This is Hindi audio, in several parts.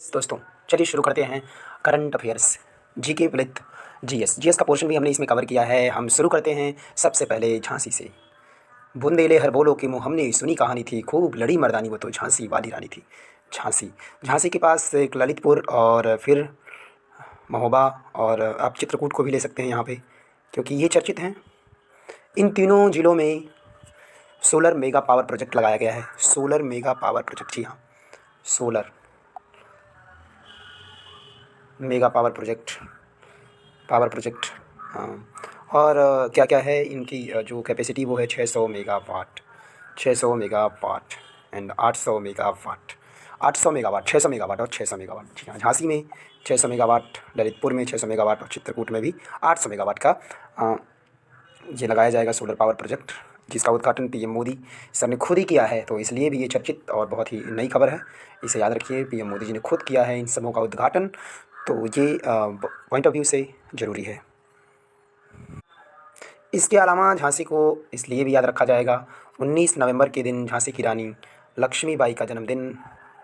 दोस्तों चलिए शुरू करते हैं current affairs GK with GS का पोर्शन भी हमने इसमें कवर किया है। हम शुरू करते हैं सबसे पहले झांसी से। बुंदेले हर बोलो कि मुँह हमने सुनी कहानी थी, खूब लड़ी मर्दानी वो तो झांसी वाली रानी थी। झांसी के पास एक ललितपुर और फिर महोबा और आप चित्रकूट को भी ले सकते हैं यहाँ पे, क्योंकि ये चर्चित हैं। इन तीनों ज़िलों में सोलर मेगा पावर प्रोजेक्ट लगाया गया है। सोलर मेगा पावर प्रोजेक्ट, जी हाँ, सोलर मेगा पावर प्रोजेक्ट हाँ। और क्या क्या है इनकी जो कैपेसिटी वो है 600 megawatt, 600 megawatt and 800 megawatt, 800 megawatt, 600 megawatt और 600 मेगावाट। जी हाँ, झांसी में 600 मेगावाट, ललितपुर में 600 मेगावाट और चित्रकूट में भी 800 मेगावाट का ये लगाया जाएगा सोलर पावर प्रोजेक्ट, जिसका उद्घाटन पीएम मोदी सर ने खुद ही किया है। तो इसलिए भी ये चर्चित और बहुत ही नई खबर है, इसे याद रखिए। पीएम मोदी जी ने खुद किया है इन सबों का उद्घाटन, तो ये पॉइंट ऑफ व्यू से ज़रूरी है। इसके अलावा झांसी को इसलिए भी याद रखा जाएगा, 19 नवंबर के दिन झांसी की रानी लक्ष्मीबाई का जन्मदिन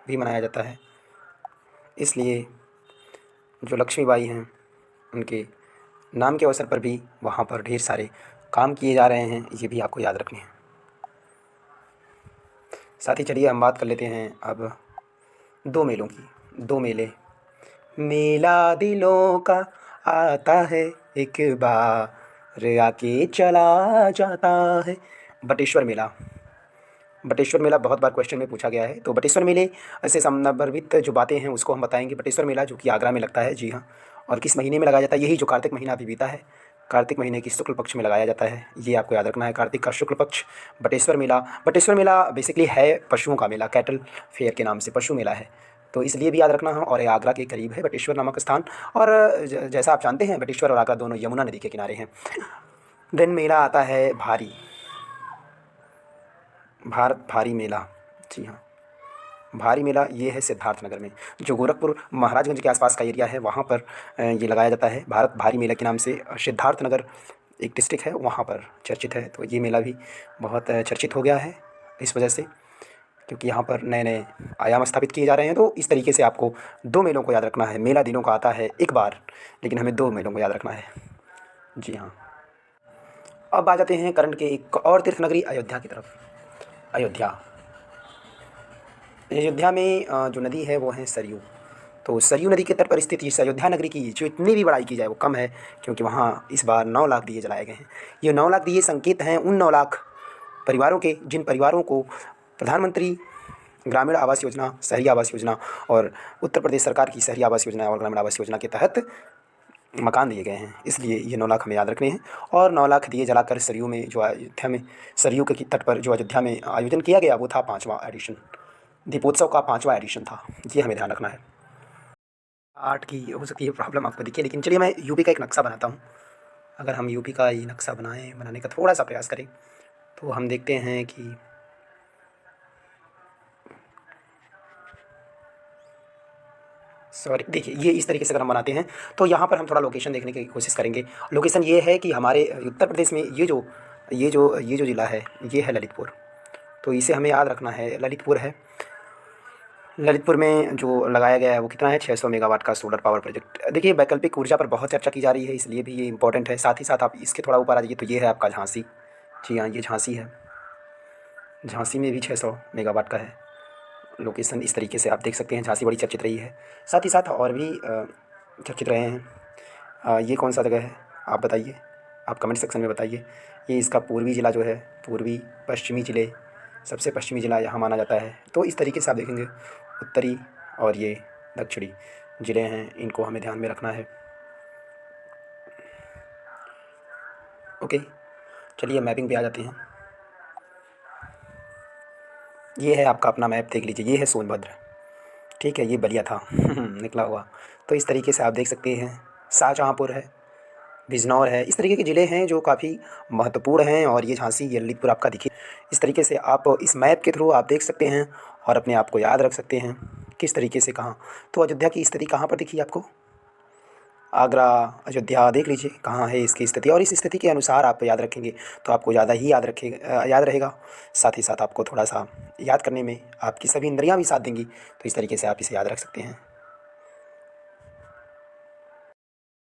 भी मनाया जाता है। इसलिए जो लक्ष्मीबाई हैं उनके नाम के अवसर पर भी वहाँ पर ढेर सारे काम किए जा रहे हैं, ये भी आपको याद रखने हैं। साथ ही चलिए हम बात कर लेते हैं अब दो मेलों की। दो मेले, मेला दिलों का आता है एक बार आके चला जाता है। बटेश्वर मेला बहुत बार क्वेश्चन में पूछा गया है, तो बटेश्वर मेले से संदर्भित जो बातें हैं उसको हम बताएंगे। बटेश्वर मेला जो कि आगरा में लगता है, जी हाँ, और किस महीने में लगाया जाता है, यही जो कार्तिक महीना अभी बीता है, कार्तिक महीने की शुक्ल पक्ष में लगाया जाता है, ये आपको याद रखना है, कार्तिक का शुक्ल पक्ष। बटेश्वर मेला बेसिकली है पशुओं का मेला, कैटल फेयर के नाम से पशु मेला है, तो इसलिए भी याद रखना है। और ये आगरा के करीब है बटेश्वर नामक स्थान, और जैसा आप जानते हैं बटेश्वर और आगरा दोनों यमुना नदी के किनारे हैं। देन मेला आता है भारी मेला, जी हाँ, भारी मेला ये है सिद्धार्थनगर में, जो गोरखपुर महाराजगंज के आसपास का एरिया है, वहाँ पर ये लगाया जाता है भारत भारी मेला के नाम से। सिद्धार्थनगर एक डिस्ट्रिक्ट है, वहाँ पर चर्चित है। तो ये मेला भी बहुत चर्चित हो गया है इस वजह से, क्योंकि यहाँ पर नए नए आयाम स्थापित किए जा रहे हैं। तो इस तरीके से आपको दो मेलों को याद रखना है। मेला दिनों का आता है एक बार, लेकिन हमें दो मेलों को याद रखना है, जी हाँ। अब आ जाते हैं करंट के एक और तीर्थ नगरी अयोध्या की तरफ। अयोध्या में जो नदी है वो है सरयू। तो सरयू नदी के तट पर स्थित इस अयोध्या नगरी की जो इतनी भी बड़ाई की जाए वो कम है, क्योंकि वहाँ इस बार 9 लाख दिए जलाए गए हैं। ये 9 लाख दिए संकेत हैं उन 9 लाख परिवारों के, जिन परिवारों को प्रधानमंत्री ग्रामीण आवास योजना, शहरी आवास योजना और उत्तर प्रदेश सरकार की शहरी आवास योजना और ग्रामीण आवास योजना के तहत मकान दिए गए हैं। इसलिए ये 9 लाख हमें याद रखने हैं। और 9 लाख दिए जलाकर सरयू में, जो अयोध्या में सरयू के तट पर जो अयोध्या में आयोजन किया गया, वो था 5वां एडिशन, दीपोत्सव का 5वां एडिशन था। ये हमें ध्यान रखना है। आर्ट की हो सकती है प्रॉब्लम आपको दिखे, लेकिन चलिए मैं यूपी का एक नक्शा बनाता हूँ। अगर हम यूपी का ये नक्शा बनाने का थोड़ा सा प्रयास करें, तो हम देखते हैं कि सॉरी, देखिए ये इस तरीके से अगर हम बनाते हैं तो यहाँ पर हम थोड़ा लोकेशन देखने की कोशिश करेंगे। लोकेशन ये है कि हमारे उत्तर प्रदेश में ये जो ज़िला है ये है ललितपुर, तो इसे हमें याद रखना है। ललितपुर है, ललितपुर में जो लगाया गया है वो कितना है, 600 मेगावाट का सोलर पावर प्रोजेक्ट। देखिए वैकल्पिक ऊर्जा पर बहुत चर्चा की जा रही है, इसलिए भी ये इंपॉर्टेंट है। साथ ही साथ आप इसके थोड़ा ऊपर आ जाइए तो ये है आपका झांसी, जी हाँ, ये झांसी है। झांसी में भी 600 मेगावाट का है। लोकेशन इस तरीके से आप देख सकते हैं, झांसी बड़ी चर्चित रही है। साथ ही साथ और भी चर्चित रहे हैं। ये कौन सा जगह है आप बताइए, आप कमेंट सेक्शन में बताइए। ये इसका पूर्वी ज़िला जो है, पूर्वी पश्चिमी ज़िले, सबसे पश्चिमी ज़िला यहाँ माना जाता है। तो इस तरीके से आप देखेंगे उत्तरी और ये दक्षिणी ज़िले हैं, इनको हमें ध्यान में रखना है। ओके, चलिए मैपिंग पे आ जाते हैं। ये है आपका अपना मैप, देख लीजिए, ये है सोनभद्र, ठीक है, ये बलिया था निकला हुआ। तो इस तरीके से आप देख सकते हैं, शाहजहाँपुर है, बिजनौर है, इस तरीके के ज़िले हैं जो काफ़ी महत्वपूर्ण हैं। और ये झांसी, ये ललितपुर आपका दिखिए। इस तरीके से आप इस मैप के थ्रू आप देख सकते हैं और अपने आप को याद रख सकते हैं किस तरीके से कहाँ। तो अयोध्या की स्थिति कहाँ पर दिखी आपको, आगरा, अयोध्या, देख लीजिए कहाँ है इसकी स्थिति, और इस स्थिति के अनुसार आप याद रखेंगे तो आपको ज़्यादा ही याद रहेगा। साथ ही साथ आपको थोड़ा सा याद करने में आपकी सभी इंद्रियाँ भी साथ देंगी, तो इस तरीके से आप इसे याद रख सकते हैं।